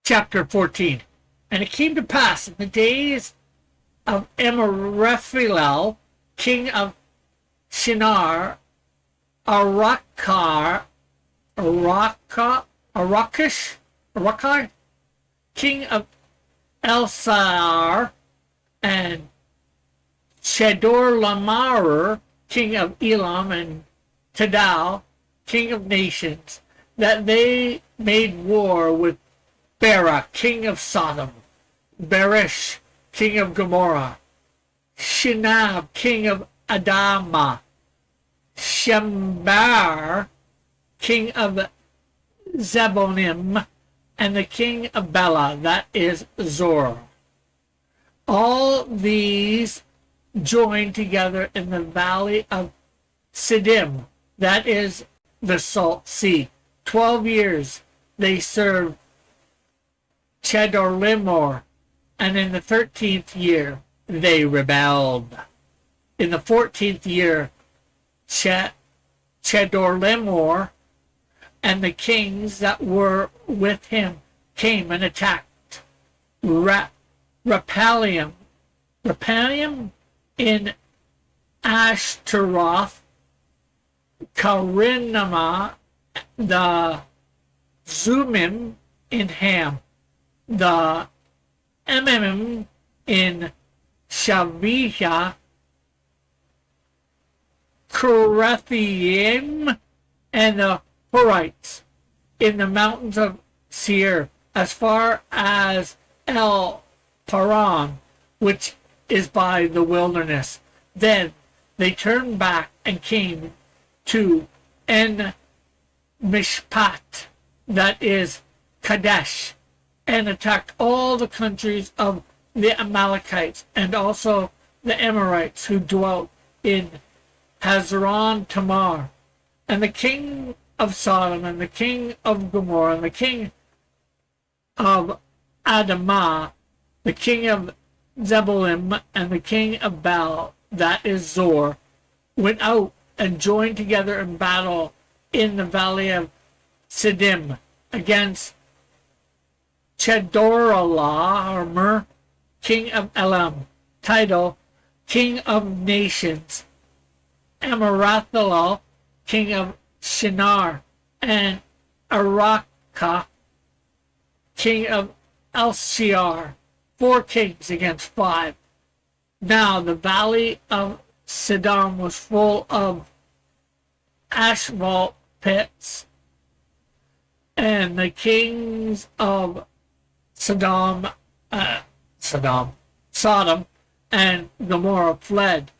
Chapter 14. And it came to pass in the days of Amraphel, king of Shinar, Arakish, king of Elsar, and Chedorlaomer, king of Elam, and Tidal, king of nations, that they made war with Bera, king of Sodom, Berish, king of Gomorrah, Shinab, king of Adamah, Shembar, king of Zebonim, and the king of Bela, that is Zor. All these joined together in the valley of Siddim, that is the Salt Sea. 12 years they served Chedorlaomer, and in the 13th year they rebelled. In the 14th year, Chedorlaomer and the kings that were with him came and attacked Rephaim in Ashtaroth, Karinama, the Zumim in Ham, the Emim in Shavihah, Kurathaim, and the Horites in the mountains of Seir, as far as El Paran, which is by the wilderness. Then they turned back and came to En Mishpat, that is Kadesh, and attacked all the countries of the Amalekites and also the Amorites who dwelt in Hazron Tamar. And the king of Sodom and the king of Gomorrah and the king of Adamah, the king of Zeboim and the king of Baal, that is Zor, went out and joined together in battle in the valley of Siddim against Chedorlaomer, king of Elam, Tidal, king of nations, Amraphel, king of Shinar, and Arakah, king of Elsar, 4 kings against 5. Now the valley of Siddim was full of asphalt pits, and the kings of Sodom and Gomorrah fled.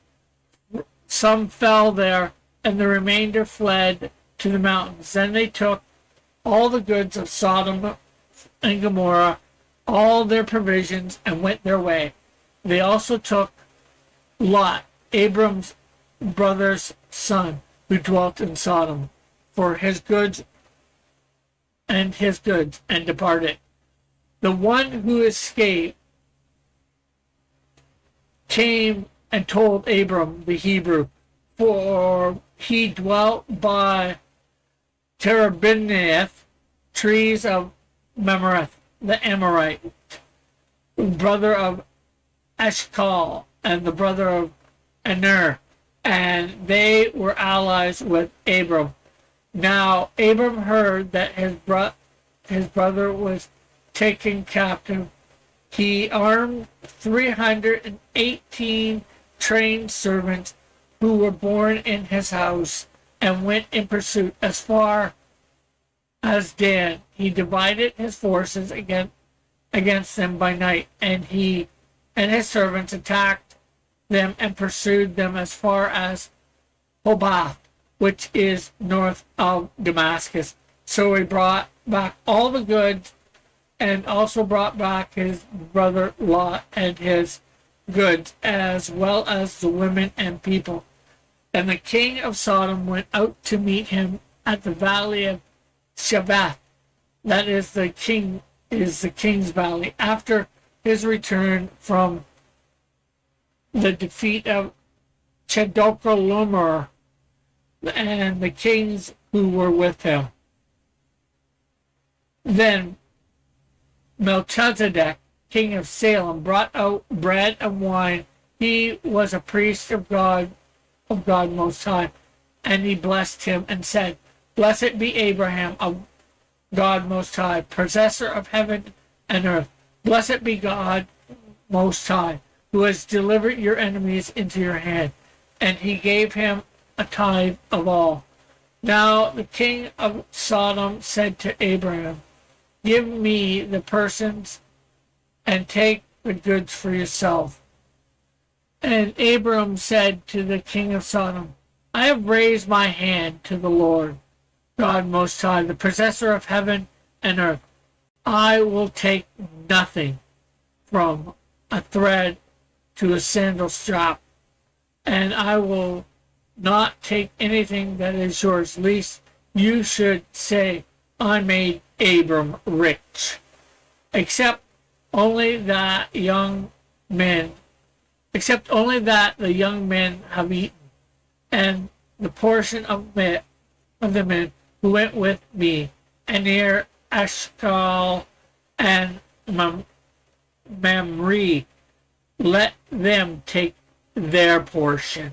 Some fell there, and the remainder fled to the mountains. Then they took all the goods of Sodom and Gomorrah, all their provisions, and went their way. They also took Lot, Abram's brother's son, who dwelt in Sodom, for his goods, and departed. The one who escaped came and told Abram the Hebrew, for he dwelt by Terebinth, trees of Memereth, the Amorite, brother of Eshcol, and the brother of Aner, and they were allies with Abram. Now Abram heard that his brother was taken captive. He armed 318 trained servants who were born in his house and went in pursuit as far as Dan. He divided his forces against them by night, and he and his servants attacked them and pursued them as far as Hobath, which is north of Damascus. So he brought back all the goods, and also brought back his brother Lot and his goods, as well as the women and people. And the king of Sodom went out to meet him at the valley of Shaveth, that is the king's valley, after his return from the defeat of Chedorlaomer and the kings who were with him. Then Melchizedek, king of Salem, brought out bread and wine. He was a priest of God Most High, and he blessed him and said, Blessed be Abraham of God Most High, possessor of heaven and earth. Blessed be God Most High, who has delivered your enemies into your hand. And he gave him a tithe of all. Now the king of Sodom said to Abraham, Give me the persons and take the goods for yourself. And Abram said to the king of Sodom, I have raised my hand to the Lord, God Most High, the possessor of heaven and earth. I will take nothing, from a thread to a sandal strap, and I will not take anything that is yours, lest you should say, I made Abram rich. Except only that the young men have eaten, and the portion of the men who went with me, and near Eshcol and Mamre, let them take their portion.